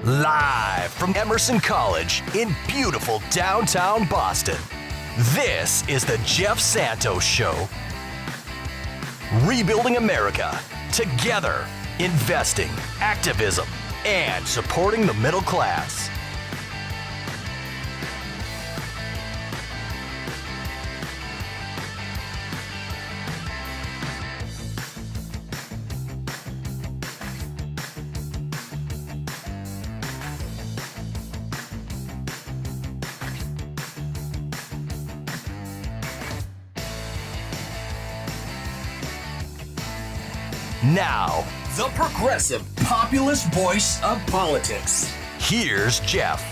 Live from Emerson College in beautiful downtown Boston, this is the Jeff Santos Show. Rebuilding America, together, investing, activism, and supporting the middle class. Now, the progressive, populist voice of politics. Here's Jeff.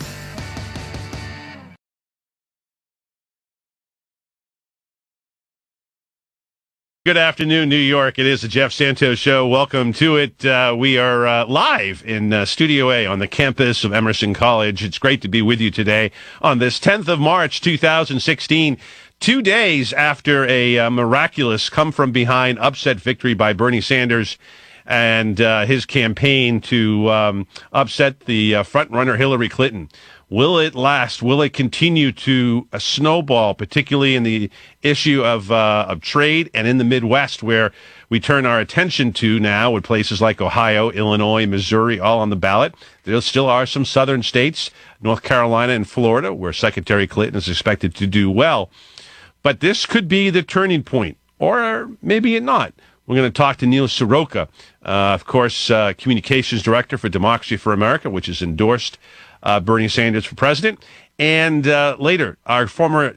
Good afternoon, New York. It is the Jeff Santos Show. Welcome to it. We are live in Studio A on the campus of Emerson College. It's great to be with you today on this 10th of March, 2016. 2 days after a miraculous come-from-behind upset victory by Bernie Sanders and his campaign to upset the front-runner Hillary Clinton. Will it last? Will it continue to snowball, particularly in the issue of trade and in the Midwest, where we turn our attention to now with places like Ohio, Illinois, Missouri, all on the ballot? There still are some southern states, North Carolina and Florida, where Secretary Clinton is expected to do well. But this could be the turning point, or maybe it not. We're going to talk to Neil Soroka, of course, Communications Director for Democracy for America, which has endorsed Bernie Sanders for president. And later, our former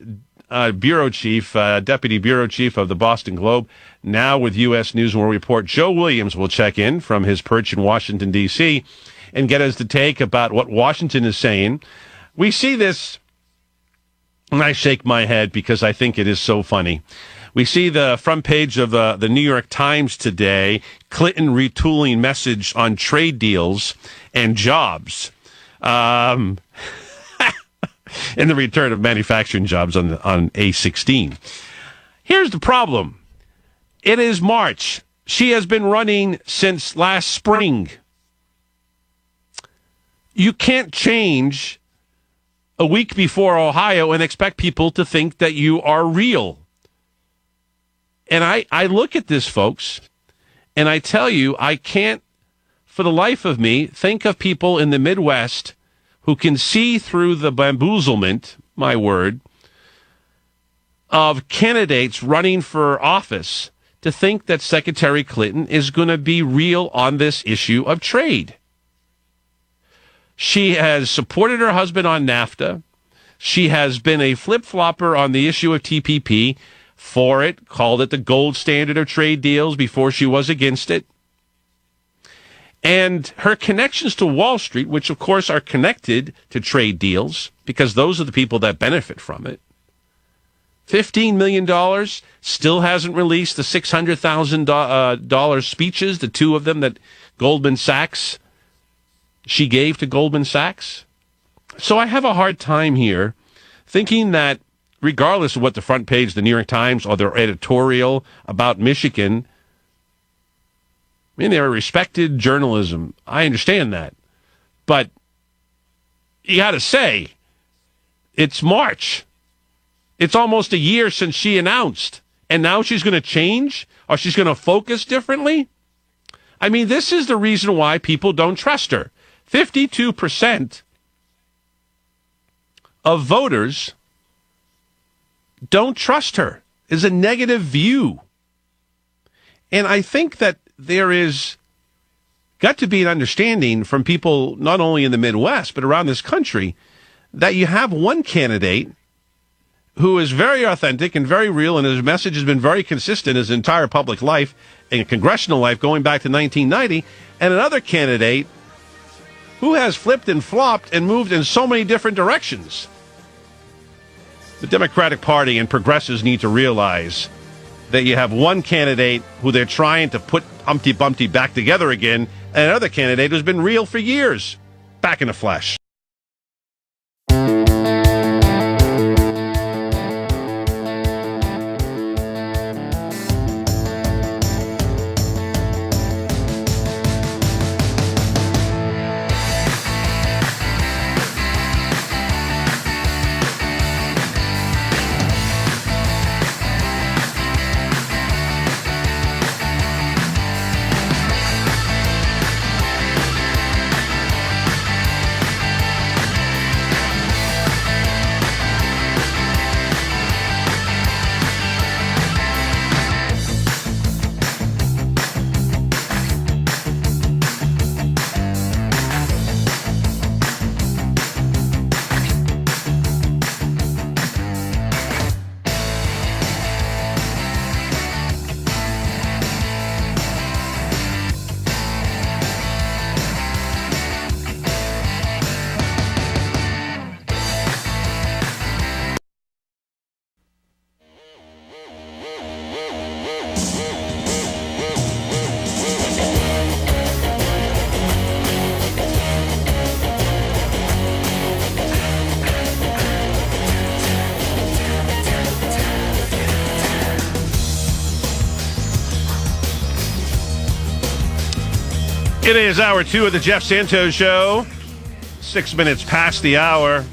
bureau chief, deputy bureau chief of the Boston Globe, now with U.S. News and World Report, Joe Williams, will check in from his perch in Washington, D.C., and get us the take about what Washington is saying. We see this, and I shake my head because I think it is so funny. We see the front page of the New York Times today, Clinton retooling message on trade deals and jobs. And the return of manufacturing jobs on A16. Here's the problem. It is March. She has been running since last spring. You can't change a week before Ohio and expect people to think that you are real. And I look at this, folks, and I tell you, I can't, for the life of me, think of people in the Midwest who can see through the bamboozlement, my word, of candidates running for office to think that Secretary Clinton is going to be real on this issue of trade. She has supported her husband on NAFTA. She has been a flip-flopper on the issue of TPP, for it, called it the gold standard of trade deals before she was against it. And her connections to Wall Street, which of course are connected to trade deals, because those are the people that benefit from it. $15 million, still hasn't released the $600,000 speeches, the two of them that Goldman Sachs, she gave to Goldman Sachs. So I have a hard time here thinking that regardless of what the front page of the New York Times or their editorial about Michigan, I mean, they're a respected journalism. I understand that. But you got to say, it's March. It's almost a year since she announced. And now she's going to change? Or she's going to focus differently? I mean, this is the reason why people don't trust her. 52% of voters don't trust her. Is a negative view. And I think that there is got to be an understanding from people not only in the Midwest but around this country that you have one candidate who is very authentic and very real, and his message has been very consistent his entire public life and congressional life going back to 1990, and another candidate who has flipped and flopped and moved in so many different directions. The Democratic Party and progressives need to realize that you have one candidate who they're trying to put Humpty Bumpty back together again, and another candidate who's been real for years, back in the flesh. It is hour 2 of the Jeff Santos Show. 6 minutes past the hour.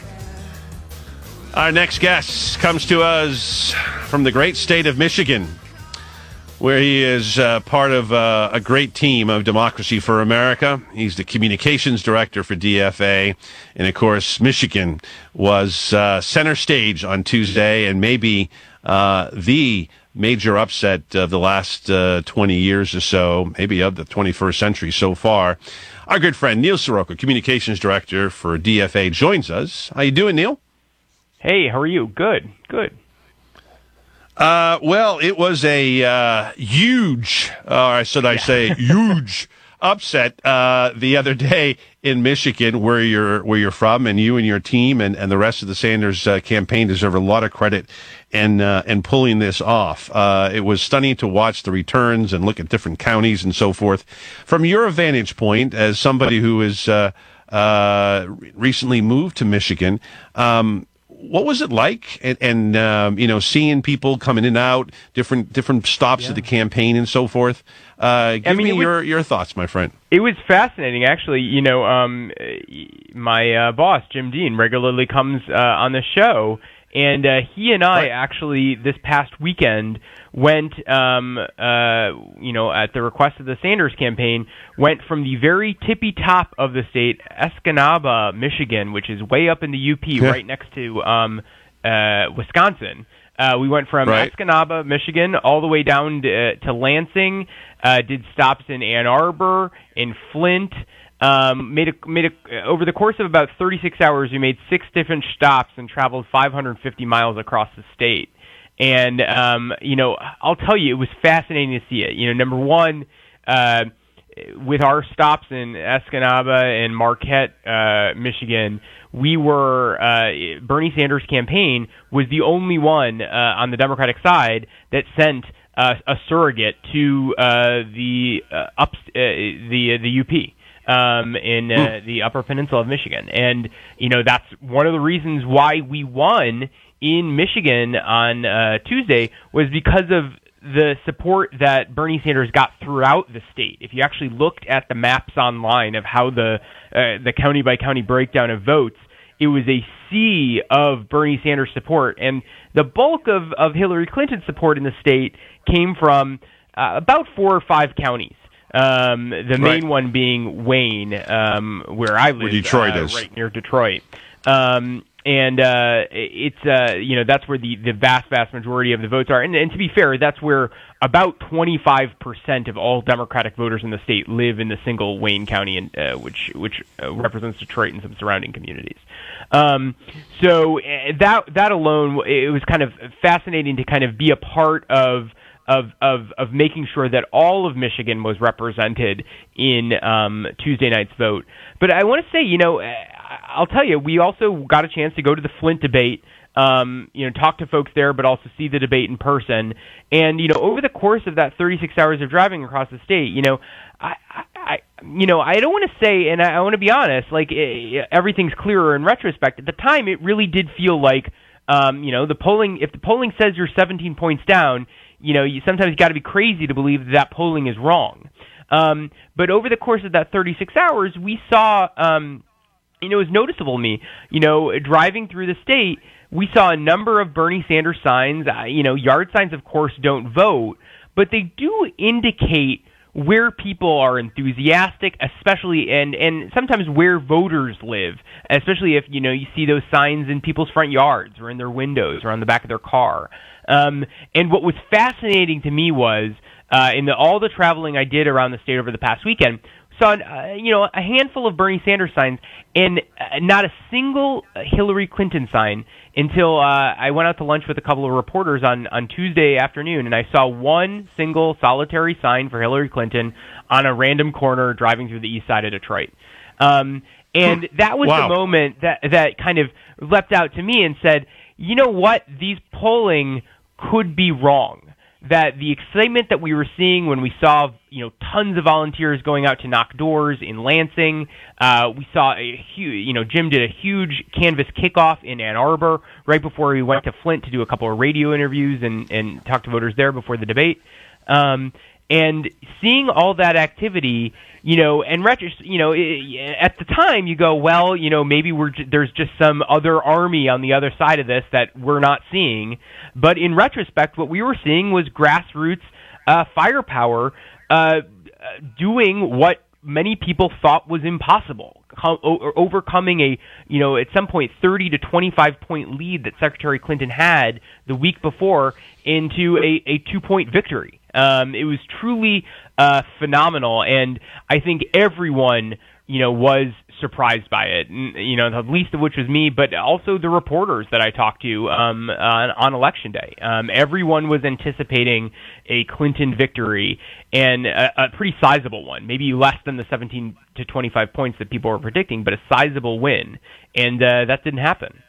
Our next guest comes to us from the great state of Michigan, where he is part of a great team of Democracy for America. He's the communications director for DFA. And, of course, Michigan was center stage on Tuesday, and maybe the major upset of the last 20 years or so, maybe of the 21st century so far. Our good friend Neil Soroka, communications director for DFA, joins us. How you doing, Neil? Hey, how are you? Good. Well, it was a huge, huge upset the other day in Michigan, where you're from, and you and your team and the rest of the Sanders campaign deserve a lot of credit and pulling this off. It was stunning to watch the returns and look at different counties and so forth. From your vantage point, as somebody who is recently moved to Michigan, what was it like? And seeing people coming in and out, different stops of the campaign and so forth. Give me your thoughts, my friend. It was fascinating, actually. My boss, Jim Dean, regularly comes on the show, and he and I actually this past weekend went, at the request of the Sanders campaign, went from the very tippy top of the state, Escanaba, Michigan, which is way up in the UP, right next to Wisconsin. We went from Escanaba, Michigan, all the way down to Lansing. Did stops in Ann Arbor, in Flint. Over the course of about 36 hours, we made 6 different stops and traveled 550 miles across the state. And, I'll tell you, it was fascinating to see it. Number one, with our stops in Escanaba and Marquette, Michigan, we were, Bernie Sanders' campaign was the only one on the Democratic side that sent a surrogate to the UP. In the Upper Peninsula of Michigan. And, that's one of the reasons why we won in Michigan on Tuesday, was because of the support that Bernie Sanders got throughout the state. If you actually looked at the maps online of how the county-by-county breakdown of votes, it was a sea of Bernie Sanders support. And the bulk of Hillary Clinton's support in the state came from about 4 or 5 counties. The main one being Wayne, where I live, where Detroit is. Right near Detroit. It's that's where the vast majority of the votes are. And to be fair, that's where about 25% of all Democratic voters in the state live in the single Wayne County, which represents Detroit and some surrounding communities. So that alone, it was kind of fascinating to kind of be a part of making sure that all of Michigan was represented in Tuesday night's vote. But I want to say, I'll tell you, we also got a chance to go to the Flint debate, talk to folks there, but also see the debate in person. And, over the course of that 36 hours of driving across the state, I don't want to say, and I want to be honest, like everything's clearer in retrospect. At the time, it really did feel like, the polling, if the polling says you're 17 points down, you sometimes got to be crazy to believe that polling is wrong. But over the course of that 36 hours, we saw, it was noticeable to me, driving through the state, we saw a number of Bernie Sanders signs. Yard signs, of course, don't vote, but they do indicate where people are enthusiastic, especially, and sometimes where voters live, especially if, you see those signs in people's front yards or in their windows or on the back of their car. And what was fascinating to me was, all the traveling I did around the state over the past weekend, saw, a handful of Bernie Sanders signs and not a single Hillary Clinton sign until I went out to lunch with a couple of reporters on Tuesday afternoon, and I saw one single solitary sign for Hillary Clinton on a random corner driving through the east side of Detroit. And that was the moment that kind of leapt out to me and said, you know what, these polling could be wrong. That the excitement that we were seeing when we saw, tons of volunteers going out to knock doors in Lansing, we saw a huge, Jim did a huge canvas kickoff in Ann Arbor right before we went to Flint to do a couple of radio interviews and talk to voters there before the debate. And And seeing all that activity, and at the time you go, well, maybe there's just some other army on the other side of this that we're not seeing. But in retrospect, what we were seeing was grassroots firepower doing what many people thought was impossible, overcoming at some point 30 to 25 point lead that Secretary Clinton had the week before into a 2-point victory. It was truly phenomenal, and I think everyone, was surprised by it. The least of which was me, but also the reporters that I talked to on Election Day. Everyone was anticipating a Clinton victory, and a pretty sizable one, maybe less than the 17 to 25 points that people were predicting, but a sizable win, and that didn't happen.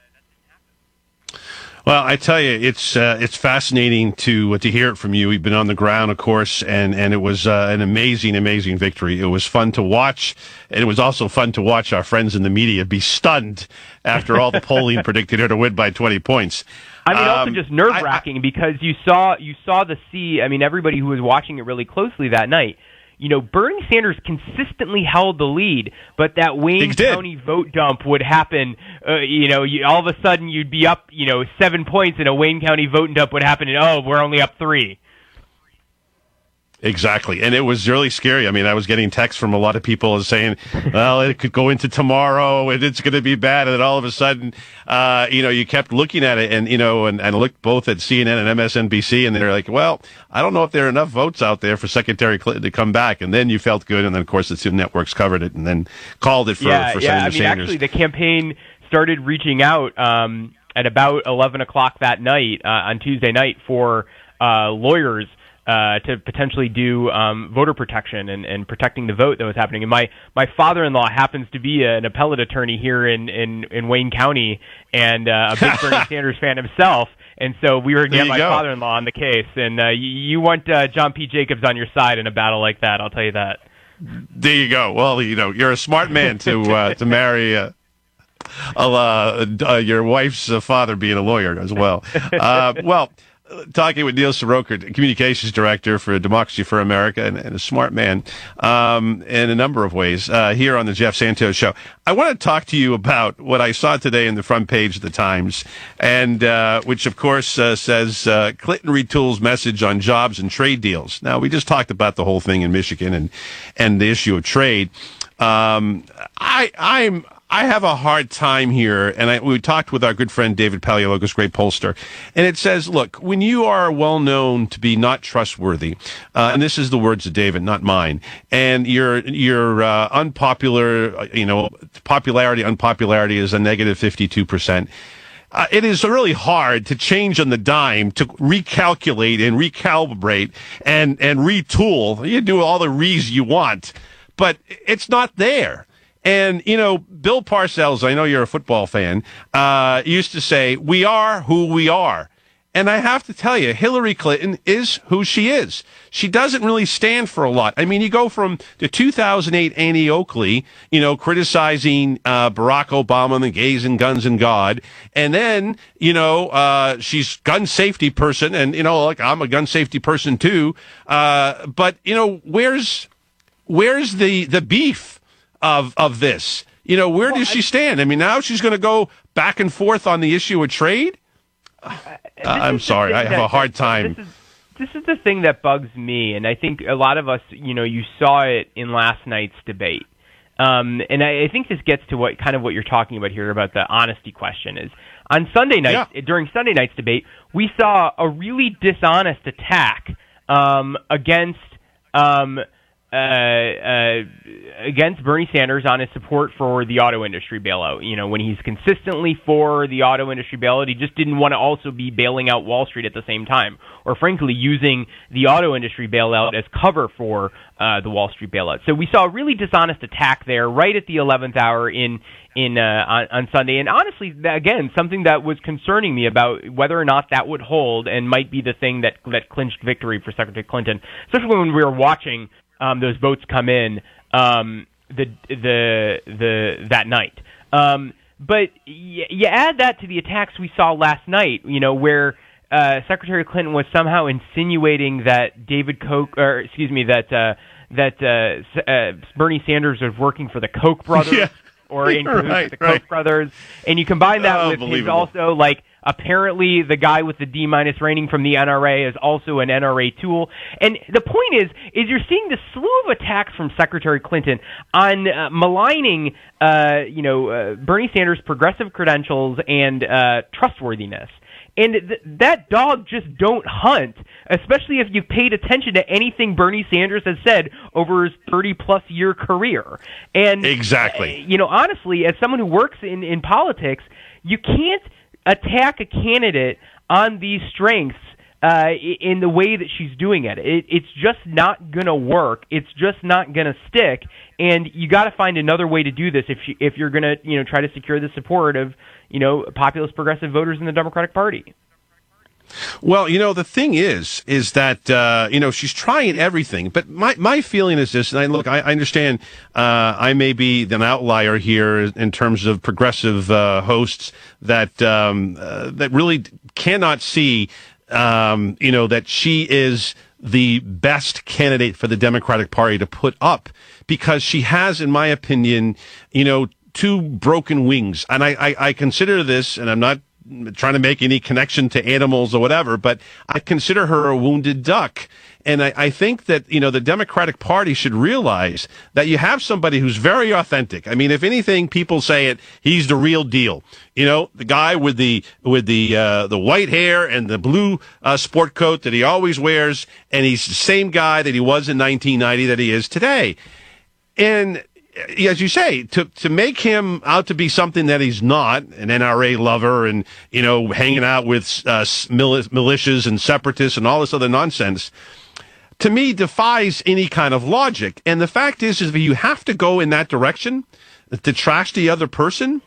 Well, I tell you, it's fascinating to hear it from you. We've been on the ground, of course, and it was an amazing victory. It was fun to watch, and it was also fun to watch our friends in the media be stunned after all the polling predicted her to win by 20 points. I mean, also just nerve-wracking because you saw everybody who was watching it really closely that night. Bernie Sanders consistently held the lead, but that Wayne County vote dump would happen. All of a sudden you'd be up, 7 points, and a Wayne County vote dump would happen, and we're only up 3. Exactly, and it was really scary. I mean, I was getting texts from a lot of people saying, well, it could go into tomorrow, and it's going to be bad, and then all of a sudden, you kept looking at it, and I looked both at CNN and MSNBC, and they're like, well, I don't know if there are enough votes out there for Secretary Clinton to come back, and then you felt good, and then, of course, the two networks covered it, and then called it for Senator Sanders. Actually, the campaign started reaching out at about 11 o'clock that night, on Tuesday night, for lawyers to potentially do voter protection and protecting the vote that was happening. And my father-in-law happens to be an appellate attorney here in Wayne County, and a big Bernie Sanders fan himself. And so we were going to get my father-in-law on the case. And you want John P. Jacobs on your side in a battle like that, I'll tell you that. There you go. Well, you're a smart man to marry your wife's father being a lawyer as well. Talking with Neil Soroka, Communications Director for Democracy for America, and a smart man in a number of ways here on the Jeff Santos Show. I want to talk to you about what I saw today in the front page of the Times, and which, of course, says Clinton retools message on jobs and trade deals. Now, we just talked about the whole thing in Michigan and the issue of trade. I have a hard time here, and we talked with our good friend David Paleologos, great pollster, and it says, look, when you are well known to be not trustworthy, and this is the words of David, not mine, and your unpopular, unpopularity is a negative 52%. It is really hard to change on the dime, to recalculate and recalibrate and retool. You do all the re's you want, but it's not there. And, Bill Parcells, I know you're a football fan, used to say, we are who we are. And I have to tell you, Hillary Clinton is who she is. She doesn't really stand for a lot. I mean, you go from the 2008 Annie Oakley, criticizing Barack Obama and the gays and guns and God. And then, she's gun safety person. And, I'm a gun safety person too. But, where's the beef of this? Where does she stand? I mean, now she's going to go back and forth on the issue of trade? I'm sorry. I have a hard time. This is the thing that bugs me, and I think a lot of us, you saw it in last night's debate. And I think this gets to what you're talking about here about the honesty question is. On Sunday night, during Sunday night's debate, we saw a really dishonest attack against Bernie Sanders on his support for the auto industry bailout. When he's consistently for the auto industry bailout, he just didn't want to also be bailing out Wall Street at the same time, or frankly using the auto industry bailout as cover for the Wall Street bailout. So we saw a really dishonest attack there right at the 11th hour on Sunday. And honestly, again, something that was concerning me about whether or not that would hold and might be the thing that clinched victory for Secretary Clinton, especially when we were watching those votes come in that night. But you add that to the attacks we saw last night, where Secretary Clinton was somehow insinuating that Bernie Sanders was working for the Koch brothers. Yeah. Or in cahoots with the Koch brothers, and you combine that with his also, like, apparently the guy with the D- rating from the NRA is also an NRA tool. And the point is you're seeing this slew of attacks from Secretary Clinton on maligning, Bernie Sanders' progressive credentials and trustworthiness. And that dog just don't hunt, especially if you've paid attention to anything Bernie Sanders has said over his 30-plus year career. And exactly, honestly, as someone who works in politics, you can't attack a candidate on these strengths in the way that she's doing it. It's just not going to work. It's just not going to stick. And you got to find another way to do this if you're going to try to secure the support of populist progressive voters in the Democratic Party. Well, the thing is that, she's trying everything. But my feeling is this, and I understand I may be an outlier here in terms of progressive hosts that really cannot see, that she is the best candidate for the Democratic Party to put up, because she has, in my opinion, two broken wings. And I consider this, and I'm not trying to make any connection to animals or whatever, but I consider her a wounded duck. And I think that, the Democratic Party should realize that you have somebody who's very authentic. I mean, if anything, people say it, he's the real deal. The guy with the white hair and the blue sport coat that he always wears, and he's the same guy that he was in 1990 that he is today. And as you say, to make him out to be something that he's not, an NRA lover and, hanging out with militias and separatists and all this other nonsense, to me defies any kind of logic. And the fact is if you have to go in that direction to trash the other person,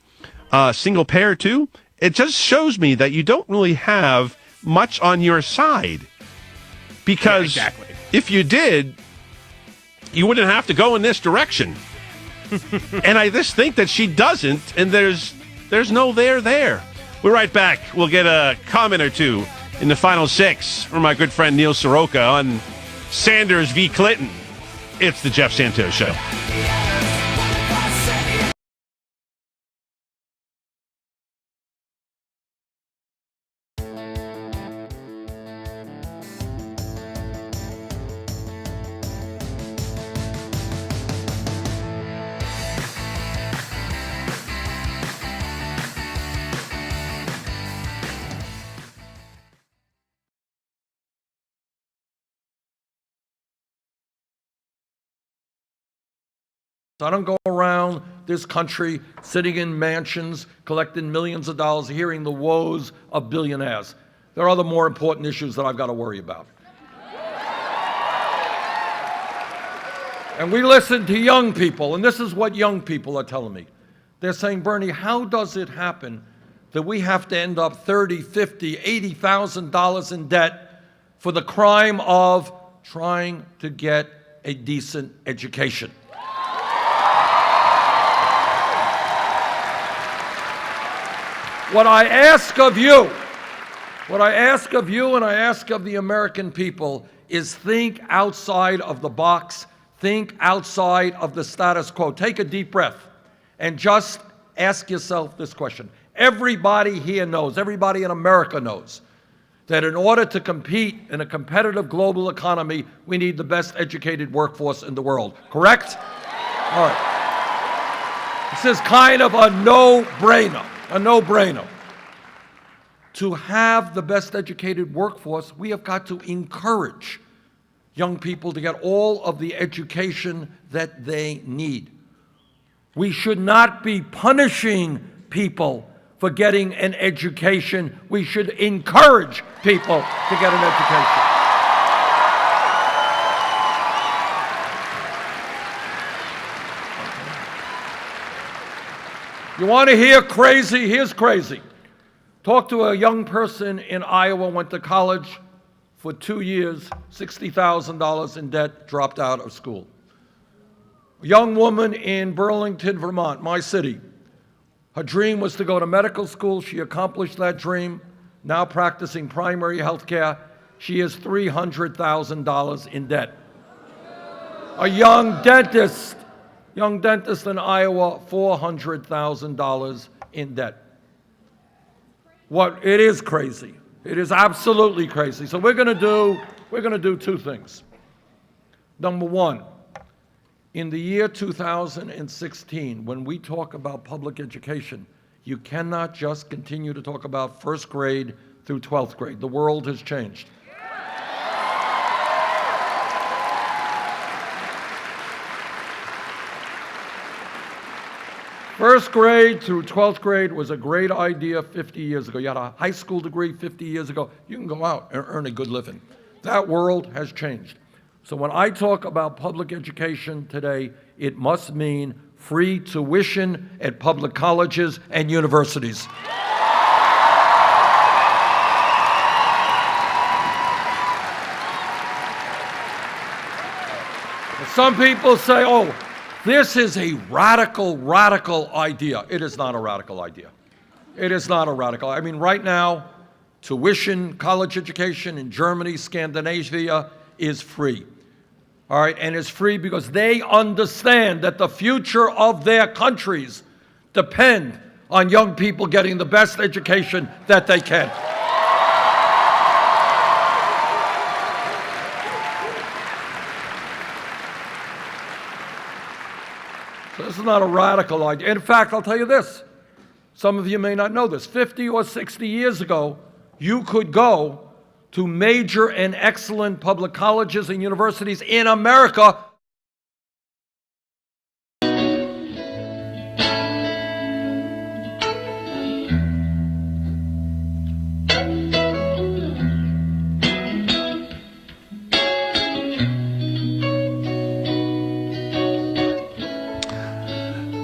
single payer too, it just shows me that you don't really have much on your side. Because if you did, you wouldn't have to go in this direction. And I just think that she doesn't, and there's no there. We're right back. We'll get a comment or two in the final six from my good friend Neil Soroka on Sanders v. Clinton. It's the Jeff Santos Show. I don't go around this country sitting in mansions, collecting millions of dollars, hearing the woes of billionaires. There are other more important issues that I've got to worry about. And we listen to young people, and this is what young people are telling me. They're saying, Bernie, how does it happen that we have to end up $30,000, $50,000, $80,000 in debt for the crime of trying to get a decent education? What I ask of you and I ask of the American people is think outside of the box, think outside of the status quo. Take a deep breath and just ask yourself this question. Everybody here knows, everybody in America knows, that in order to compete in a competitive global economy, we need the best educated workforce in the world. Correct? All right. This is kind of a no-brainer. A no-brainer. To have the best educated workforce, we have got to encourage young people to get all of the education that they need. We should not be punishing people for getting an education. We should encourage people to get an education. You want to hear crazy? Here's crazy. Talked to a young person in Iowa, went to college for 2 years, $60,000 in debt, dropped out of school. A young woman in Burlington, Vermont, my city. Her dream was to go to medical school. She accomplished that dream. now practicing primary health care. She is $300,000 in debt. A young dentist in Iowa, $400,000 in debt. It is crazy. It is absolutely crazy. So we're going to do two things. Number one, in the year 2016, when we talk about public education, you cannot just continue to talk about first grade through 12th grade. The world has changed. First grade through 12th grade was a great idea 50 years ago. You had a high school degree 50 years ago. You can go out and earn a good living. That world has changed. So when I talk about public education today, it must mean free tuition at public colleges and universities. Some people say, oh, this is a radical idea. It is not a radical idea. It is not a radical. I mean, right now, tuition, college education in Germany, Scandinavia is free. All right, and it's free because they understand that the future of their countries depend on young people getting the best education that they can. So this is not a radical idea. In fact, I'll tell you this. Some of you may not know this. 50 or 60 years ago, you could go to major and excellent public colleges and universities in America.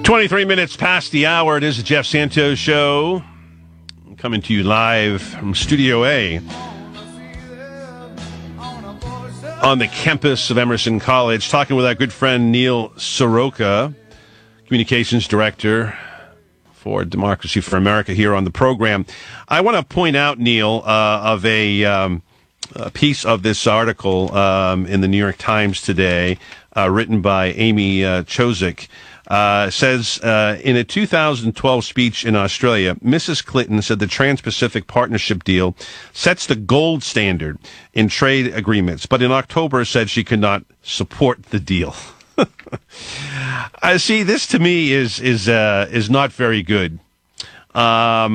"23 minutes past the hour. It is the Jeff Santos Show. Coming to you live from Studio A on the campus of Emerson College, talking with our good friend Neil Soroka, Communications Director for Democracy for America, here on the program. I want to point out, Neil, of a piece of this article in the New York Times today, written by Amy Chozick. Says, in a 2012 speech in Australia, Mrs. Clinton said the Trans-Pacific Partnership deal sets the gold standard in trade agreements, but in October said she could not support the deal. I see, this to me is not very good. For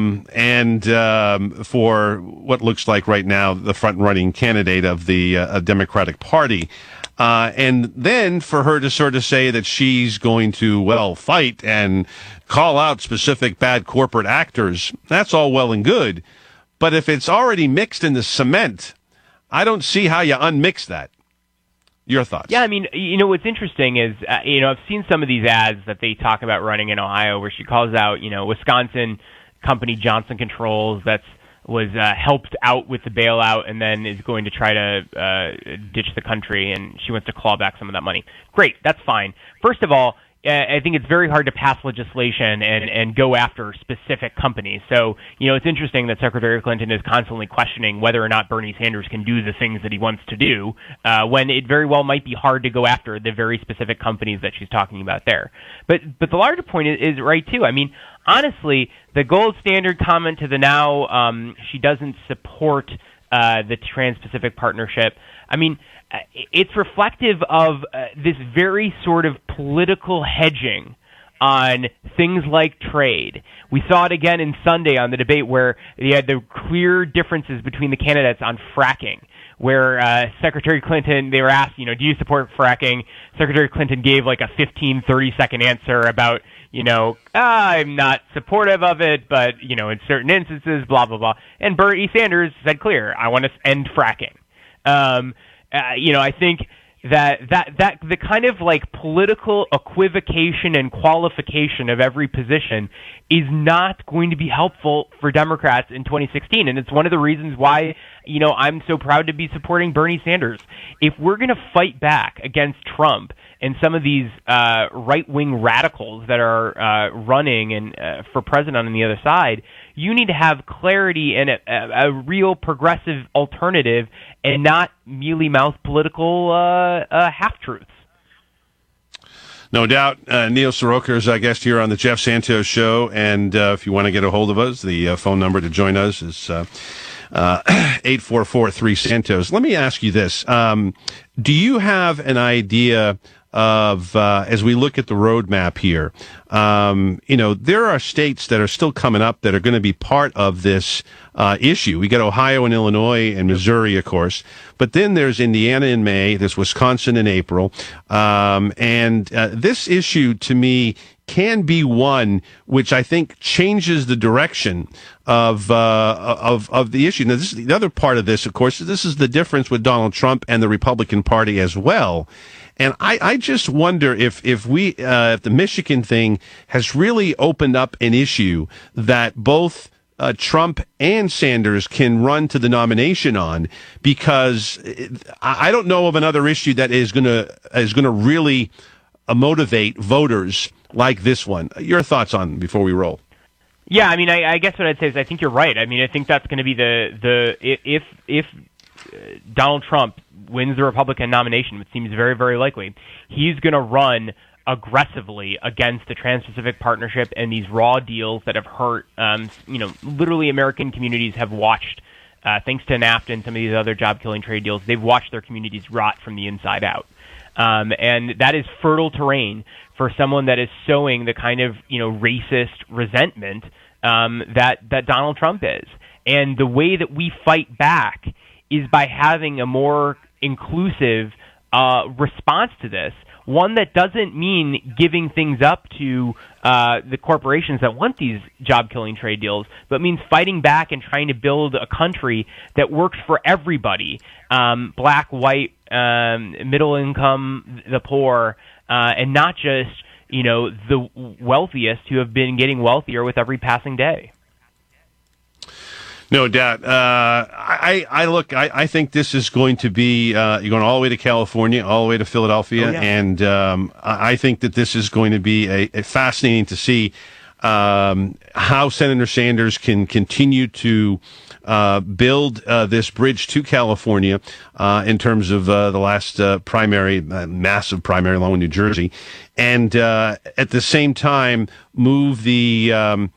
what looks like right now the front-running candidate of the Democratic Party. And then for her to sort of say that she's going to, fight and call out specific bad corporate actors, that's all well and good. But if it's already mixed in the cement, I don't see how you unmix that. Your thoughts? Yeah, I mean, what's interesting is, I've seen some of these ads that they talk about running in Ohio where she calls out, Wisconsin company Johnson Controls was helped out with the bailout and then is going to try to ditch the country, and she wants to claw back some of that money. Great, that's fine. First of all, I think it's very hard to pass legislation and go after specific companies. So, it's interesting that Secretary Clinton is constantly questioning whether or not Bernie Sanders can do the things that he wants to do, when it very well might be hard to go after the very specific companies that she's talking about there. But the larger point is right, too. I mean, honestly, the gold standard comment to the now she doesn't support the Trans-Pacific Partnership, I mean, it's reflective of this very sort of political hedging on things like trade. We saw it again in Sunday on the debate where they had the clear differences between the candidates on fracking, where Secretary Clinton, they were asked, do you support fracking? Secretary Clinton gave like a 15, 30-second answer about, I'm not supportive of it, but, in certain instances, blah, blah, blah. And Bernie Sanders said clear, I want to end fracking. I think that the kind of like political equivocation and qualification of every position is not going to be helpful for Democrats in 2016. And it's one of the reasons why, I'm so proud to be supporting Bernie Sanders. If we're going to fight back against Trump and some of these right-wing radicals that are running and for president on the other side, you need to have clarity and a real progressive alternative and not mealy-mouthed political half-truths. No doubt. Neil Soroka is our guest here on the Jeff Santos Show, and if you want to get a hold of us, the phone number to join us is 844-3-SANTOS. Let me ask you this. Do you have an idea of, as we look at the roadmap here, there are states that are still coming up that are going to be part of this issue. We got Ohio and Illinois and Missouri, of course, but then there's Indiana in May, there's Wisconsin in April, and this issue to me can be one which I think changes the direction of the issue. Now, this is the other part of this, of course. This is the difference with Donald Trump and the Republican Party as well. And I just wonder if the Michigan thing has really opened up an issue that both Trump and Sanders can run to the nomination on, because I don't know of another issue that is gonna really motivate voters like this one. Your thoughts on before we roll? Yeah, I mean, I guess what I'd say is I think you're right. I mean, I think that's going to be if Donald Trump wins the Republican nomination, which seems very, very likely, he's going to run aggressively against the Trans-Pacific Partnership and these raw deals that have hurt, literally American communities have watched, thanks to NAFTA and some of these other job-killing trade deals, they've watched their communities rot from the inside out. And that is fertile terrain for someone that is sowing the kind of, racist resentment that Donald Trump is. And the way that we fight back is by having a more inclusive response to this, one that doesn't mean giving things up to the corporations that want these job-killing trade deals, but means fighting back and trying to build a country that works for everybody, black, white, middle income, the poor, and not just, the wealthiest who have been getting wealthier with every passing day. No doubt. I think this is going to be, you're going all the way to California, all the way to Philadelphia, and I think that this is going to be a fascinating to see how Senator Sanders can continue to build this bridge to California in terms of the last primary, massive primary along with New Jersey, and at the same time move the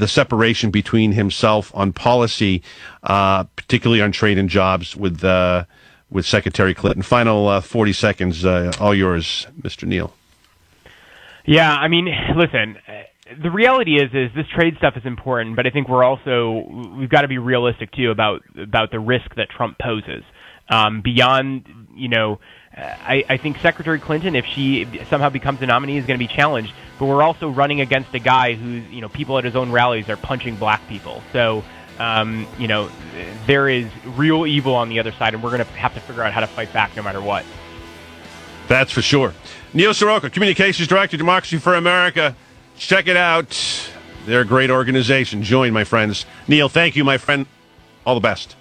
separation between himself on policy, particularly on trade and jobs, with Secretary Clinton. Final 40 seconds, all yours, Mr. Neal. Yeah, I mean, listen, the reality is this trade stuff is important, but I think we've got to be realistic too about the risk that Trump poses. Beyond, I think Secretary Clinton, if she somehow becomes the nominee, is going to be challenged. But we're also running against a guy who's, people at his own rallies are punching black people. So, there is real evil on the other side, and we're going to have to figure out how to fight back no matter what. That's for sure. Neil Soroka, Communications Director, Democracy for America. Check it out. They're a great organization. Join, my friends. Neil, thank you, my friend. All the best.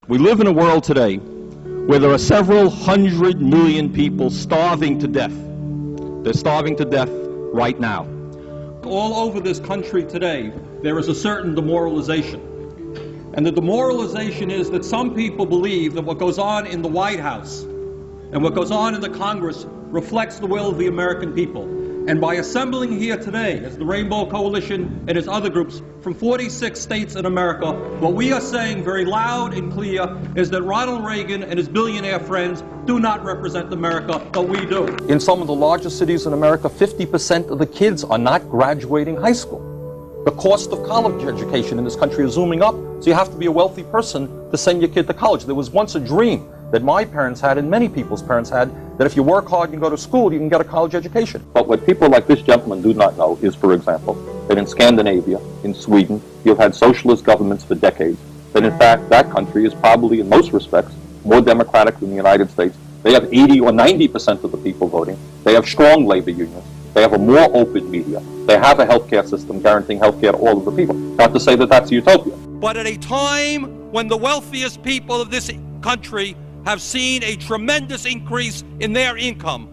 We live in a world today where there are several 100 million people starving to death. They're starving to death right now. All over this country today, there is a certain demoralization. And the demoralization is that some people believe that what goes on in the White House and what goes on in the Congress reflects the will of the American people. And by assembling here today as the Rainbow Coalition and as other groups from 46 states in America, what we are saying very loud and clear is that Ronald Reagan and his billionaire friends do not represent America, but we do. In some of the largest cities in America, 50% of the kids are not graduating high school. The cost of college education in this country is zooming up, so you have to be a wealthy person to send your kid to college. There was once a dream that my parents had and many people's parents had, that if you work hard and go to school, you can get a college education. But what people like this gentleman do not know is, for example, that in Scandinavia, in Sweden, you've had socialist governments for decades, that in fact that country is probably, in most respects, more democratic than the United States. They have 80 or 90% of the people voting. They have strong labor unions. They have a more open media. They have a healthcare system guaranteeing healthcare to all of the people. Not to say that that's a utopia. But at a time when the wealthiest people of this country have seen a tremendous increase in their income,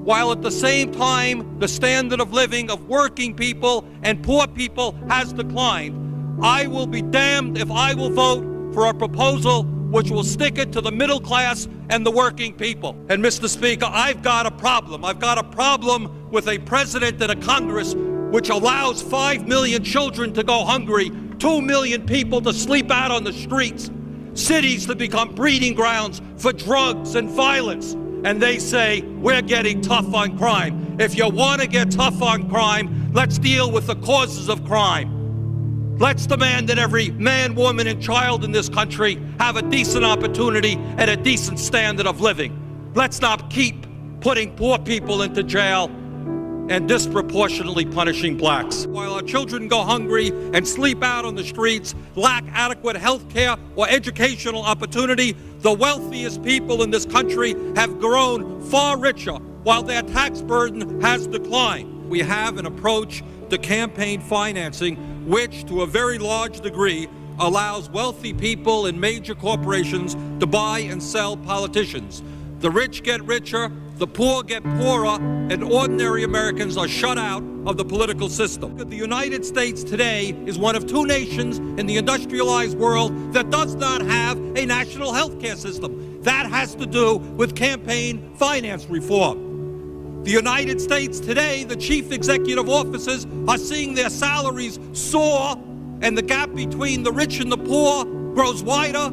while at the same time the standard of living of working people and poor people has declined, I will be damned if I will vote for a proposal which will stick it to the middle class and the working people. And Mr. Speaker, I've got a problem. I've got a problem with a president and a Congress which allows 5 million children to go hungry, 2 million people to sleep out on the streets, cities to become breeding grounds for drugs and violence. And they say, we're getting tough on crime. If you want to get tough on crime, let's deal with the causes of crime. Let's demand that every man, woman, and child in this country have a decent opportunity and a decent standard of living. Let's not keep putting poor people into jail and disproportionately punishing blacks. While our children go hungry and sleep out on the streets, lack adequate health care or educational opportunity, the wealthiest people in this country have grown far richer while their tax burden has declined. We have an approach to campaign financing which, to a very large degree, allows wealthy people and major corporations to buy and sell politicians. The rich get richer, the poor get poorer, and ordinary Americans are shut out of the political system. The United States today is one of 2 nations in the industrialized world that does not have a national health care system. That has to do with campaign finance reform. The United States today, the chief executive officers are seeing their salaries soar, and the gap between the rich and the poor grows wider.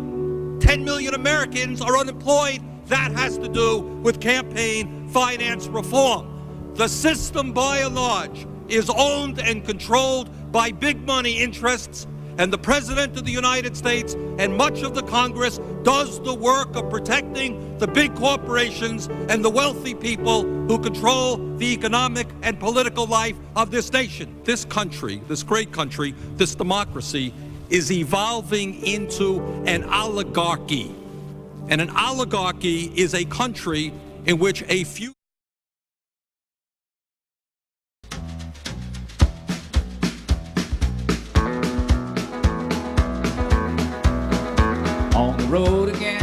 10 million Americans are unemployed. That has to do with campaign finance reform. The system, by and large, is owned and controlled by big money interests, and the President of the United States and much of the Congress does the work of protecting the big corporations and the wealthy people who control the economic and political life of this nation. This country, this great country, this democracy, is evolving into an oligarchy. And an oligarchy is a country in which a few... On the road again.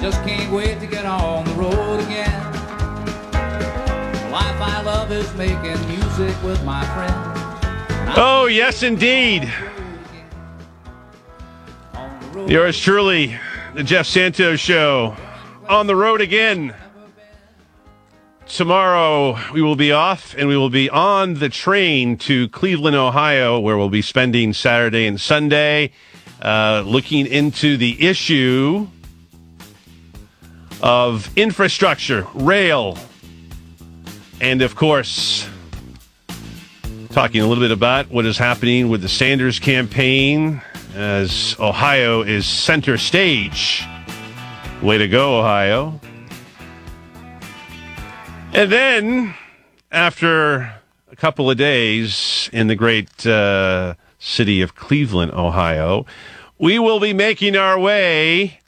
Just can't wait to get on the road again. The life I love is making music with my friends. Oh, yes, indeed. Yours truly, the Jeff Santos Show, on the road again. Tomorrow we will be off and we will be on the train to Cleveland, Ohio, where we'll be spending Saturday and Sunday looking into the issue of infrastructure, rail, and of course, talking a little bit about what is happening with the Sanders campaign as Ohio is center stage. Way to go, Ohio. And then, after a couple of days in the great city of Cleveland, Ohio, we will be making our way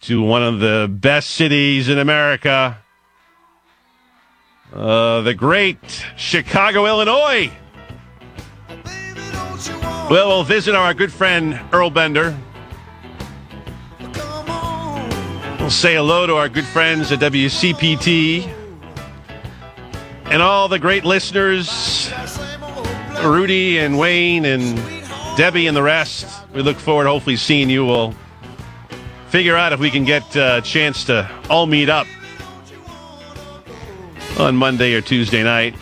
to one of the best cities in America, the great Chicago, Illinois. Well, we'll visit our good friend Earl Bender. We'll say hello to our good friends at WCPT and all the great listeners, Rudy and Wayne and Debbie and the rest. We look forward to hopefully seeing you. We'll figure out if we can get a chance to all meet up on Monday or Tuesday night.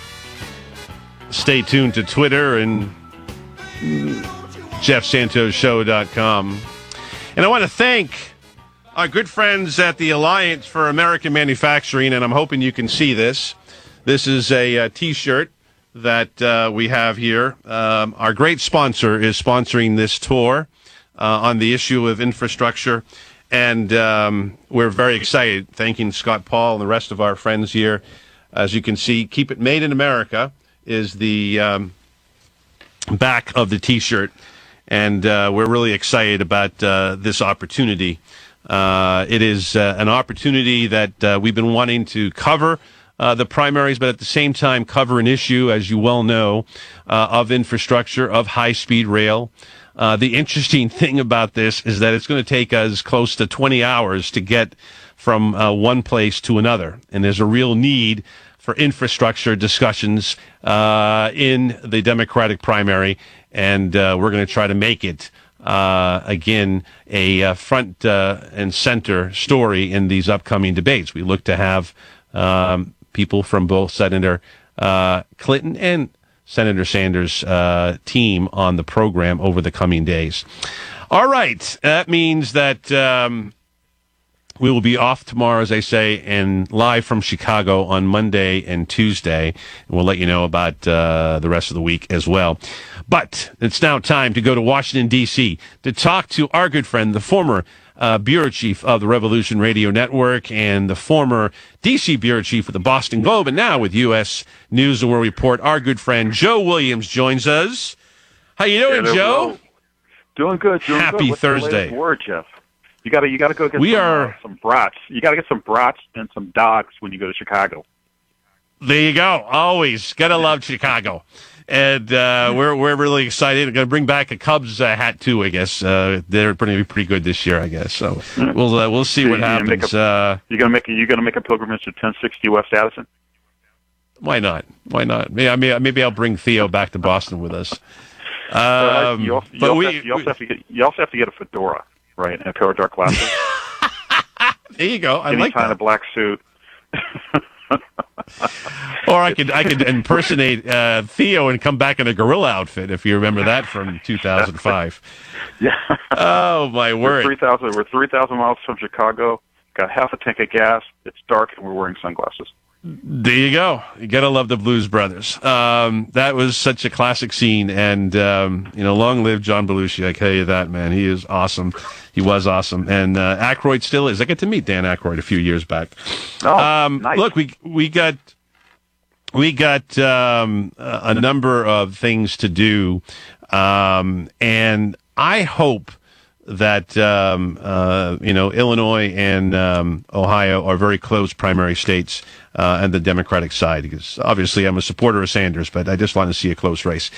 Stay tuned to Twitter and JeffSantosShow.com. And I want to thank our good friends at the Alliance for American Manufacturing, and I'm hoping you can see this. This is a T-shirt that we have here. Our great sponsor is sponsoring this tour on the issue of infrastructure, and we're very excited. Thanking Scott Paul and the rest of our friends here. As you can see, Keep It Made in America is the back of the T-shirt, and we're really excited about this opportunity. It is an opportunity that we've been wanting to cover the primaries, but at the same time cover an issue, as you well know, of infrastructure, of high-speed rail. The interesting thing about this is that it's going to take us close to 20 hours to get from one place to another, and there's a real need for infrastructure discussions in the Democratic primary, and we're going to try to make it, again, a front and center story in these upcoming debates. We look to have people from both Senator Clinton and Senator Sanders' team on the program over the coming days. All right. That means that we will be off tomorrow, as I say, and live from Chicago on Monday and Tuesday. And we'll let you know about the rest of the week as well. But it's now time to go to Washington, D.C. to talk to our good friend, the former bureau chief of the Revolution Radio Network and the former D.C. bureau chief of the Boston Globe, and now with U.S. News and World Report, our good friend Joe Williams joins us. How you doing, Joe? Doing good. Happy What's Thursday. The latest word, Jeff? You got to go get some brats. You got to get some brats and some dogs when you go to Chicago. There you go. Always gotta love Chicago. And we're really excited. We're going to bring back a Cubs hat too. I guess they're going to be pretty good this year. I guess so. We'll see what happens. You gonna make a pilgrimage to 1060 West Addison? Why not? Maybe I'll bring Theo back to Boston with us. You also have to get a fedora, right? And a pair of dark glasses. There you go. I Any like kind that. of black suit. Or I could impersonate Theo and come back in a gorilla outfit, if you remember that from 2005. Yeah. Oh my word! We're 3,000 miles from Chicago. Got half a tank of gas. It's dark, and we're wearing sunglasses. There you go. You gotta love the Blues Brothers. That was such a classic scene, and long live John Belushi. I tell you that, man. He is awesome. He was awesome, and Aykroyd still is. I got to meet Dan Aykroyd a few years back. Oh, nice. Look, we got a number of things to do, and I hope that Illinois and Ohio are very close primary states on the Democratic side, because obviously I'm a supporter of Sanders, but I just want to see a close race.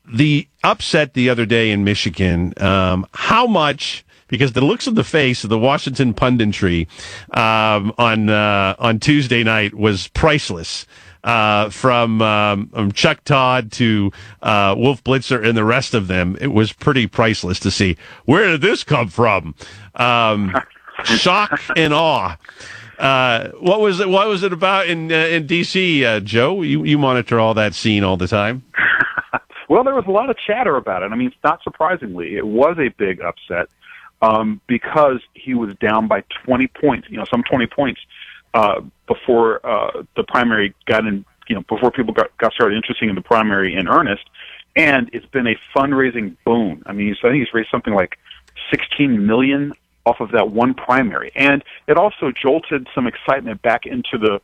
The upset the other day in Michigan, how much, because the looks of the face of the Washington punditry on Tuesday night was priceless. From Chuck Todd to Wolf Blitzer and the rest of them, it was pretty priceless to see. Where did this come from? Shock and awe. What was it about in D.C., Joe? You monitor all that scene all the time. Well, there was a lot of chatter about it. I mean, not surprisingly, it was a big upset because he was down by 20 points. Some 20 points. Before the primary got in, before people got started interested in the primary in earnest, and it's been a fundraising boon. I mean, I think he's raised something like $16 million off of that one primary, and it also jolted some excitement back into the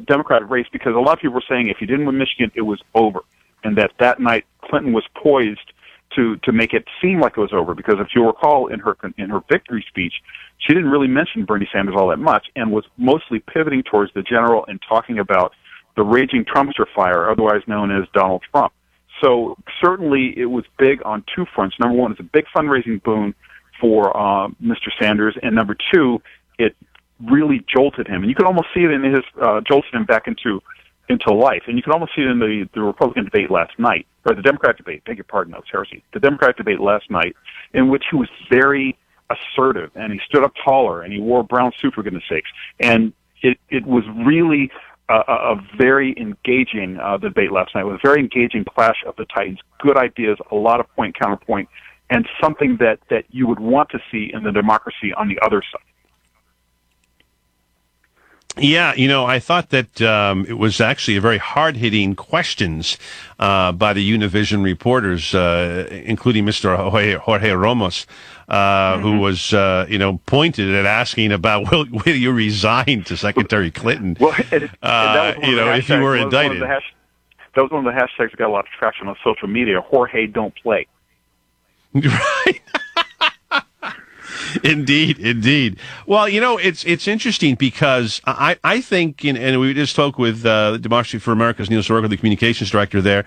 Democratic race, because a lot of people were saying if he didn't win Michigan, it was over, and that night Clinton was poised to make it seem like it was over, because if you'll recall in her victory speech, she didn't really mention Bernie Sanders all that much, and was mostly pivoting towards the general and talking about the raging Trumpster fire, otherwise known as Donald Trump. So certainly it was big on two fronts. Number one, it's a big fundraising boon for Mr. Sanders, and number two, it really jolted him. And you could almost see it in his jolted him back into life. And you can almost see it in the Republican debate last night, or the Democratic debate, beg your pardon, that was heresy. The Democratic debate last night, in which he was very assertive, and he stood up taller, and he wore a brown suit, for goodness sakes. And it was really a very engaging debate last night. It was a very engaging clash of the Titans. Good ideas, a lot of point counterpoint, and something that you would want to see in the democracy on the other side. Yeah, I thought that it was actually a very hard-hitting questions by the Univision reporters, including Mr. Jorge Ramos, who was, pointed at asking about will you resign to Secretary Clinton, Well, if you were indicted. That was one of the hashtags that got a lot of traction on social media. Jorge, don't play. Right. Indeed. Well, it's interesting because I think, and we just spoke with Democracy for America's Neil Soroka, the communications director there,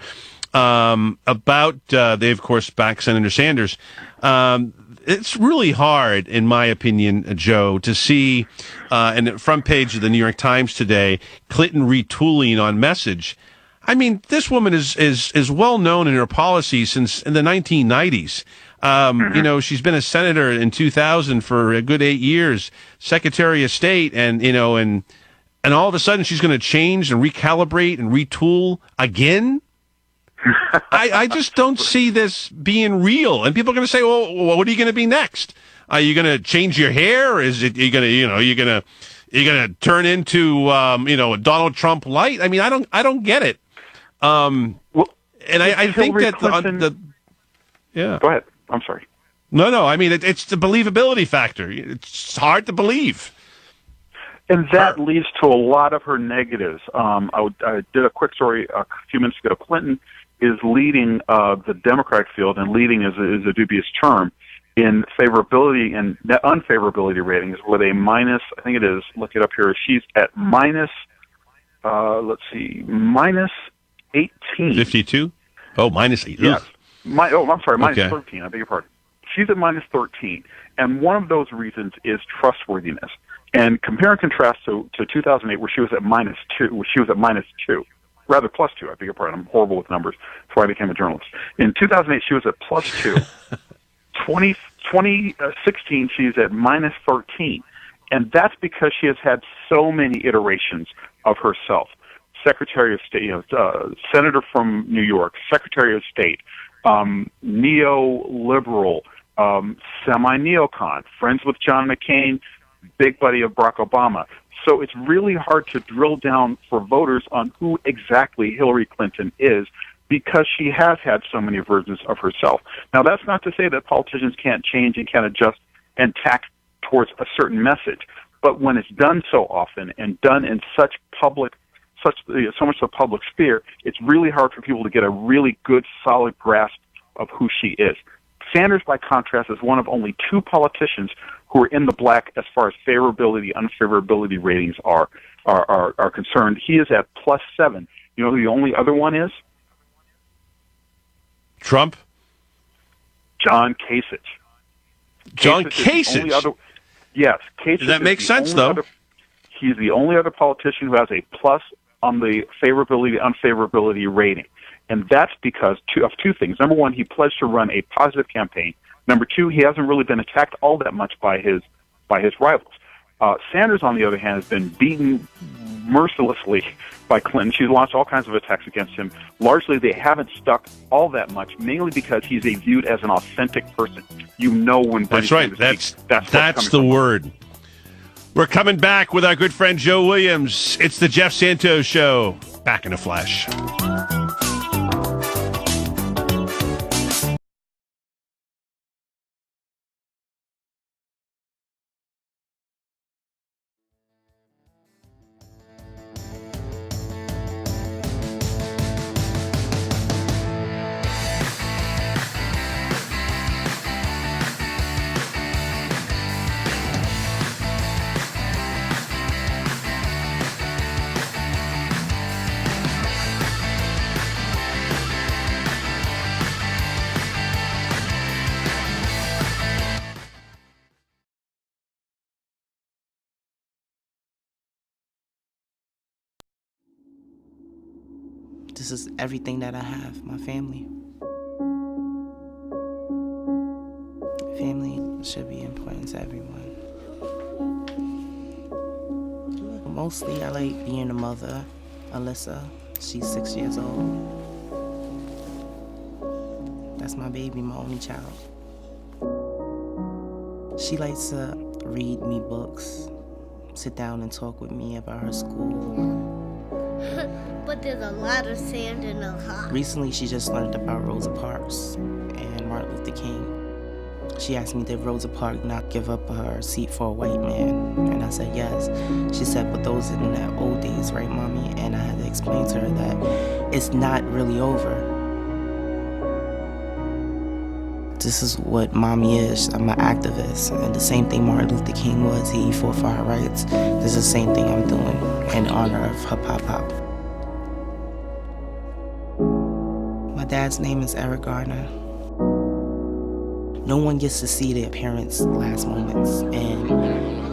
about they of course back Senator Sanders. It's really hard, in my opinion, Joe, to see in the front page of the New York Times today, Clinton retooling on message. I mean, this woman is well known in her policy since in the 1990s. She's been a senator in 2000 for a good 8 years, Secretary of State, and all of a sudden she's going to change and recalibrate and retool again. I just don't see this being real. And people are going to say, well, what are you going to be next? Are you going to change your hair? Or is it you're going to turn into a Donald Trump light? I mean, I don't get it. And I think that yeah. Go ahead. I'm sorry. No. I mean, it's the believability factor. It's hard to believe. And that leads to a lot of her negatives. I did a quick story a few minutes ago. Clinton is leading the Democratic field, and leading is a dubious term, in favorability and unfavorability ratings with a minus, I think it is, look it up here, she's at minus 18. 52? Oh, minus 8. Yes. I'm sorry, minus Okay. 13. I beg your pardon. She's at minus 13, and one of those reasons is trustworthiness. And compare and contrast to 2008, where she was at minus 2, rather plus 2. I beg your pardon. I'm horrible with numbers. That's why I became a journalist. In 2008, she was at plus 2. 2016, she's at minus 13, and that's because she has had so many iterations of herself. Secretary of State, Senator from New York, Secretary of State, neoliberal, semi-neocon, friends with John McCain, big buddy of Barack Obama. So it's really hard to drill down for voters on who exactly Hillary Clinton is, because she has had so many versions of herself. Now, that's not to say that politicians can't change and can't adjust and tack towards a certain message, but when it's done so often and done in so much of the public sphere, it's really hard for people to get a really good, solid grasp of who she is. Sanders, by contrast, is one of only 2 politicians who are in the black as far as favorability, unfavorability ratings are concerned. He is at plus 7. You know who the only other one is? Trump? John Kasich. John Kasich? Yes. Kasich. That makes sense, though. He's the only other politician who has a plus on the favorability, unfavorability rating. And that's because of two things. Number one, he pledged to run a positive campaign. Number two, he hasn't really been attacked all that much by his rivals. Sanders, on the other hand, has been beaten mercilessly by Clinton. She's launched all kinds of attacks against him. Largely, they haven't stuck all that much, mainly because he's viewed as an authentic person. You know when Bernie That's right. Sanders speaks, That's the word. We're coming back with our good friend Joe Williams. It's the Jeff Santos Show. Back in a flash. This is everything that I have, my family. Family should be important to everyone. Mostly, I like being a mother. Alyssa, she's 6 years old. That's my baby, my only child. She likes to read me books, sit down and talk with me about her school. But there's a lot of sand in the car. Recently, she just learned about Rosa Parks and Martin Luther King. She asked me, did Rosa Parks not give up her seat for a white man? And I said, yes. She said, but those in the old days, right, Mommy? And I had to explain to her that it's not really over. This is what Mommy is. I'm an activist. And the same thing Martin Luther King was. He fought for our rights. This is the same thing I'm doing in honor of Hip Hop Hop. My dad's name is Eric Garner. No one gets to see their parents' last moments, and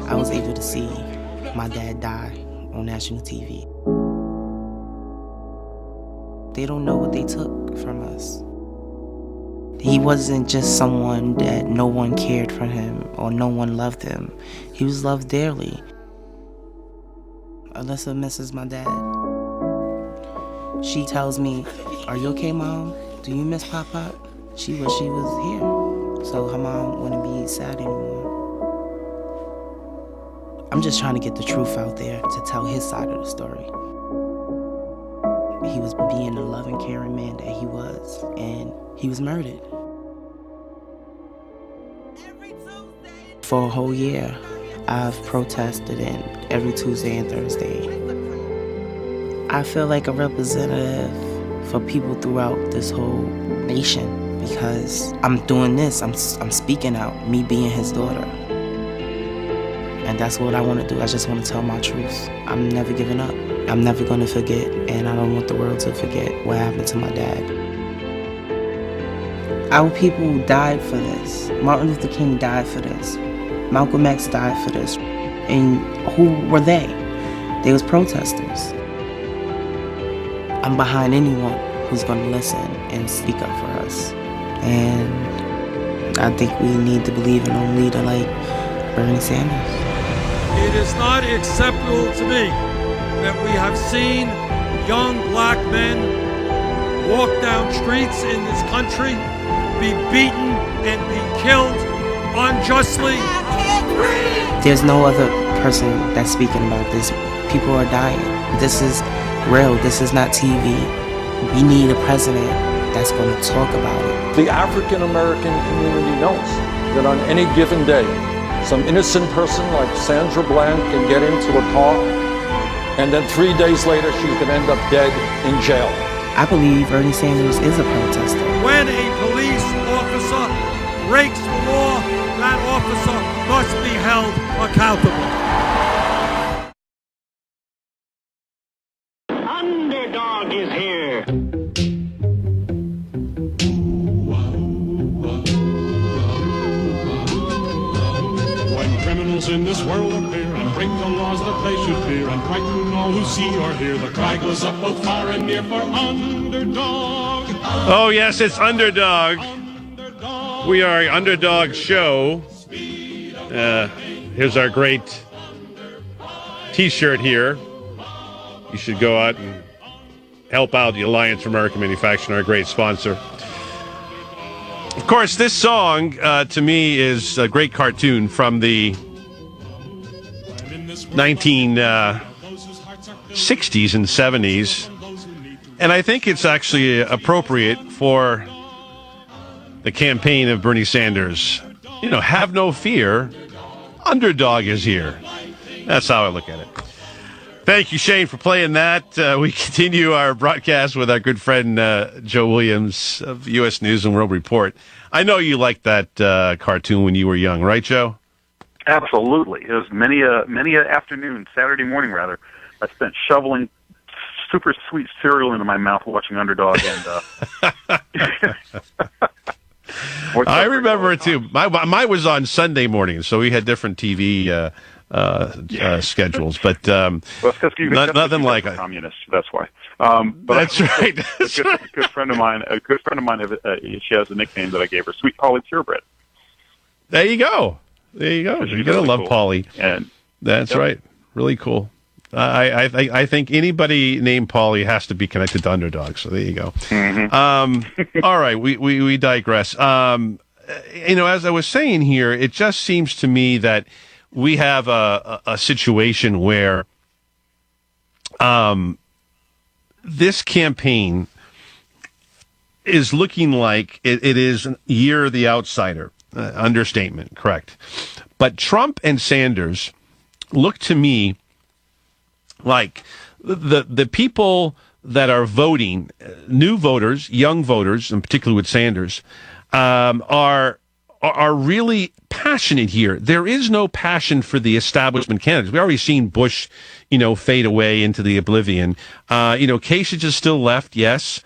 I was able to see my dad die on national TV. They don't know what they took from us. He wasn't just someone that no one cared for him or no one loved him. He was loved dearly. Alyssa misses my dad. She tells me, "Are you okay, Mom? Do you miss Papa?" She wish she was here. So her mom wouldn't be sad anymore. I'm just trying to get the truth out there to tell his side of the story. He was being the loving, caring man that he was, and he was murdered. For a whole year, I've protested every Tuesday and Thursday. I feel like a representative for people throughout this whole nation. Because I'm doing this, I'm speaking out, me being his daughter. And that's what I want to do. I just want to tell my truth. I'm never giving up. I'm never going to forget, and I don't want the world to forget what happened to my dad. Our people died for this. Martin Luther King died for this. Malcolm X died for this. And who were they? They was protesters. I'm behind anyone who's going to listen and speak up for us. And I think we need to believe in a leader like Bernie Sanders. It is not acceptable to me that we have seen young black men walk down streets in this country, be beaten and be killed unjustly. There's no other person that's speaking about this. People are dying. This is real. This is not TV. We need a president that's going to talk about it. The African American community knows that on any given day, some innocent person like Sandra Bland can get into a car, and then 3 days later she's going to end up dead in jail. I believe Bernie Sanders is a protester. When a police officer breaks the law, that officer must be held accountable. Underdog is here. Criminals in this world appear and break the laws that they should fear and frighten all who see or hear. The cry goes up both far and near for Underdog. Oh, yes, it's Underdog. We are an Underdog show. Here's our great T-shirt here. You should go out and help out the Alliance for American Manufacturing, our great sponsor. Of course, this song, to me, is a great cartoon from the 1960s and 70s. And I think it's actually appropriate for the campaign of Bernie Sanders. You know, have no fear. Underdog is here. That's how I look at it. Thank you, Shane, for playing that. We continue our broadcast with our good friend Joe Williams of U.S. News and World Report. I know you liked that cartoon when you were young, right, Joe? Absolutely. It was many a afternoon, Saturday morning rather, I spent shoveling super sweet cereal into my mouth watching Underdog. And I remember it too. Mine was on Sunday morning, so we had different TV schedules, but nothing like it. Communist. That's why. That's right. A good friend of mine. She has a nickname that I gave her, Sweet Polly Purebred. There you go. You're gonna love cool. Polly. And that's right. Really cool. I think anybody named Paulie has to be connected to underdogs. So there you go. All right, we digress. As I was saying here, it just seems to me that we have a situation where this campaign is looking like it is year of the outsider. Understatement, correct. But Trump and Sanders look to me like the people that are voting, new voters, young voters, and particularly with Sanders, are really passionate here. There is no passion for the establishment candidates. We've already seen Bush, fade away into the oblivion. Kasich is still left, yes,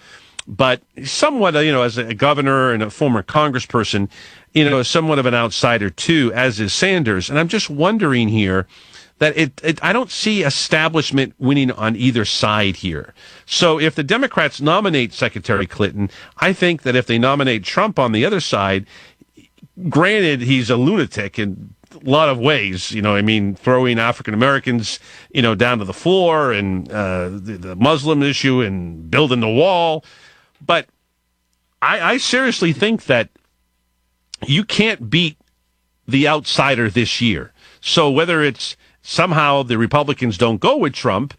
but somewhat, as a governor and a former congressperson, somewhat of an outsider too, as is Sanders. And I'm just wondering here that I don't see establishment winning on either side here. So if the Democrats nominate Secretary Clinton, I think that if they nominate Trump on the other side, granted he's a lunatic in a lot of ways, throwing African Americans, down to the floor, and the Muslim issue and building the wall. But I seriously think that you can't beat the outsider this year. So whether it's somehow the Republicans don't go with Trump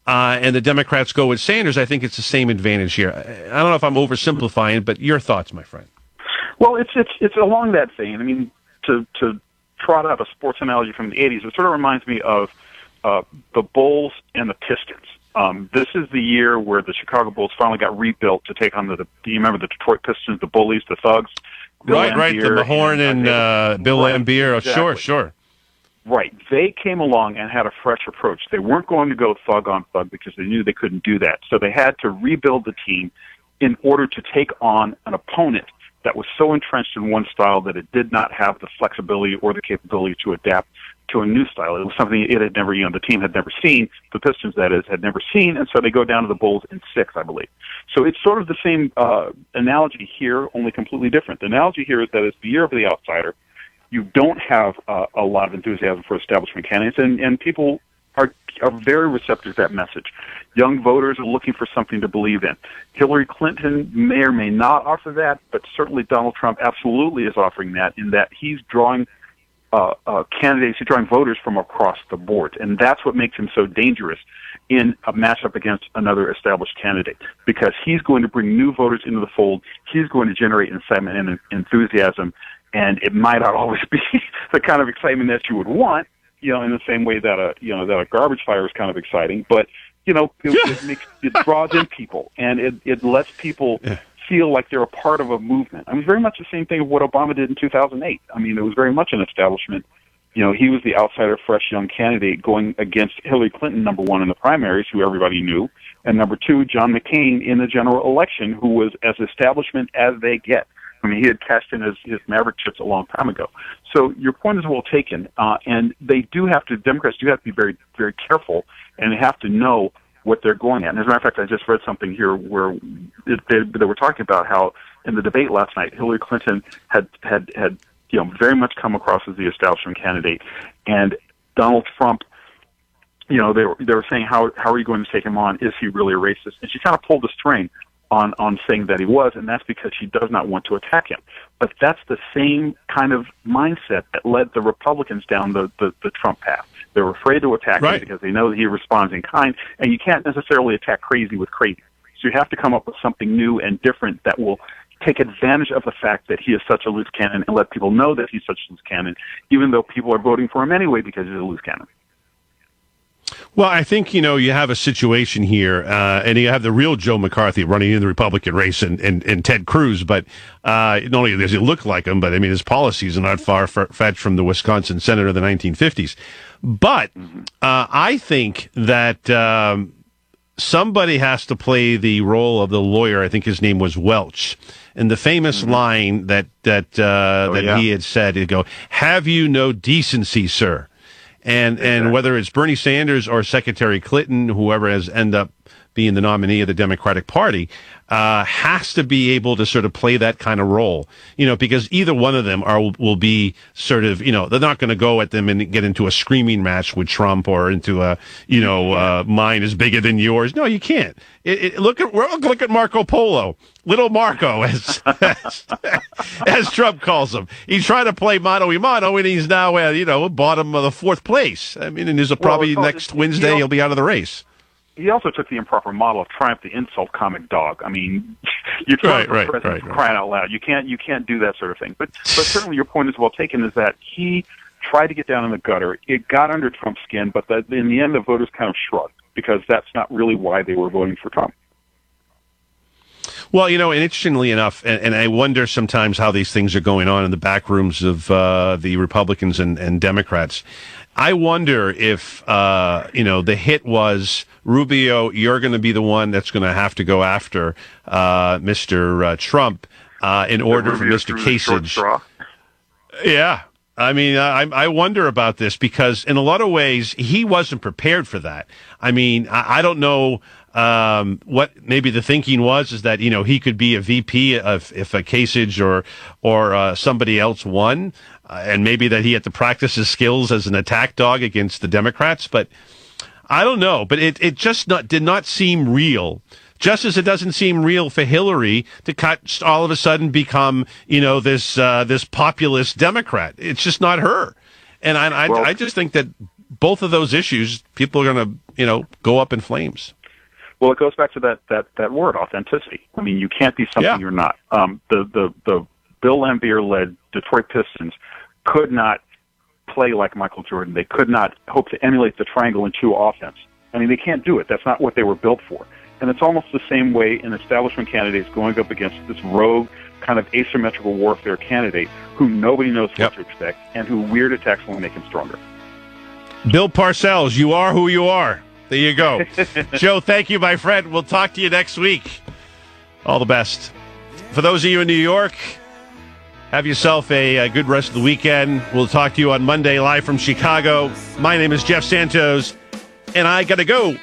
and the Democrats go with Sanders, I think it's the same advantage here. I don't know if I'm oversimplifying, but your thoughts, my friend. Well, it's along that vein. I mean, to trot out a sports analogy from the 80s, it sort of reminds me of the Bulls and the Pistons. This is the year where the Chicago Bulls finally got rebuilt to take on do you remember the Detroit Pistons, the Bullies, the Thugs? Right, the Mahorn and Bill Laimbeer. Exactly. Sure. Right. They came along and had a fresh approach. They weren't going to go thug on thug because they knew they couldn't do that. So they had to rebuild the team in order to take on an opponent that was so entrenched in one style that it did not have the flexibility or the capability to adapt to a new style. It was something it had never, the team had never seen, the Pistons, that is, had never seen, and so they go down to the Bulls in 6, I believe. So it's sort of the same analogy here, only completely different. The analogy here is that it's the year of the outsider. You don't have a lot of enthusiasm for establishment candidates, and people are very receptive to that message. Young voters are looking for something to believe in. Hillary Clinton may or may not offer that, but certainly Donald Trump absolutely is offering that, in that he's drawing candidates, he's drawing voters from across the board, and that's what makes him so dangerous in a matchup against another established candidate, because he's going to bring new voters into the fold. He's going to generate excitement and enthusiasm, and it might not always be the kind of excitement that you would want, in the same way that a garbage fire is kind of exciting, but it draws in people, and it lets people feel like they're a part of a movement. I mean, very much the same thing of what Obama did in 2008. I mean, it was very much an establishment. He was the outsider, fresh young candidate going against Hillary Clinton, number one in the primaries, who everybody knew, and number two, John McCain in the general election, who was as establishment as they get. I mean, he had cashed in his maverick chips a long time ago. So your point is well taken, and Democrats do have to be very, very careful, and they have to know what they're going at. And as a matter of fact, I just read something here where they were talking about how in the debate last night, Hillary Clinton had very much come across as the establishment candidate, and Donald Trump, they were saying, how are you going to take him on? Is he really a racist? And she kind of pulled the string on saying that he was, and that's because she does not want to attack him. But that's the same kind of mindset that led the Republicans down the Trump path. They're afraid to attack him because they know that he responds in kind, and you can't necessarily attack crazy with crazy. So you have to come up with something new and different that will take advantage of the fact that he is such a loose cannon and let people know that he's such a loose cannon, even though people are voting for him anyway because he's a loose cannon. Well, I think, you have a situation here, and you have the real Joe McCarthy running in the Republican race and Ted Cruz, but not only does he look like him, but, I mean, his policies are not far-fetched from the Wisconsin senator of the 1950s. But I think that somebody has to play the role of the lawyer. I think his name was Welch. And the famous line that he had said, he'd go, "Have you no decency, sir?" And whether it's Bernie Sanders or Secretary Clinton, whoever has end up being the nominee of the Democratic Party, has to be able to sort of play that kind of role, because either one of them will be sort of, they're not going to go at them and get into a screaming match with Trump or into a, mine is bigger than yours. No, you can't. Look at Marco Polo, little Marco, as Trump calls him. He's trying to play mano a mano, and he's now, bottom of the fourth place. I mean, and there's probably next Wednesday he'll be out of the race. He also took the improper model of Triumph the insult comic dog. I mean, you're trying for president for crying out loud. You can't do that sort of thing. But certainly your point is well taken, is that he tried to get down in the gutter. It got under Trump's skin, but in the end the voters kind of shrugged, because that's not really why they were voting for Trump. Well, and interestingly enough, and I wonder sometimes how these things are going on in the back rooms of the Republicans and Democrats. I wonder if, the hit was, Rubio, you're going to be the one that's going to have to go after Mr. Trump in order for Mr. Kasich. Yeah. I mean, I wonder about this, because in a lot of ways, he wasn't prepared for that. I mean, I don't know what maybe the thinking was, is that, he could be a VP if a Kasich or somebody else won. And maybe that he had to practice his skills as an attack dog against the Democrats. But I don't know. But it just did not seem real. Just as it doesn't seem real for Hillary to all of a sudden become, this populist Democrat. It's just not her. And I just think that both of those issues, people are going to, go up in flames. Well, it goes back to that word, authenticity. I mean, you can't be something you're not. The Bill Laimbeer-led Detroit Pistons could not play like Michael Jordan. They could not hope to emulate the triangle and two offense. I mean, they can't do it. That's not what they were built for. And it's almost the same way in establishment candidates going up against this rogue kind of asymmetrical warfare candidate who nobody knows what to expect, and who weird attacks only make him stronger. Bill Parcells, you are who you are. There you go. Joe, thank you, my friend. We'll talk to you next week. All the best. For those of you in New York, have yourself a good rest of the weekend. We'll talk to you on Monday live from Chicago. My name is Jeff Santos, and I got to go.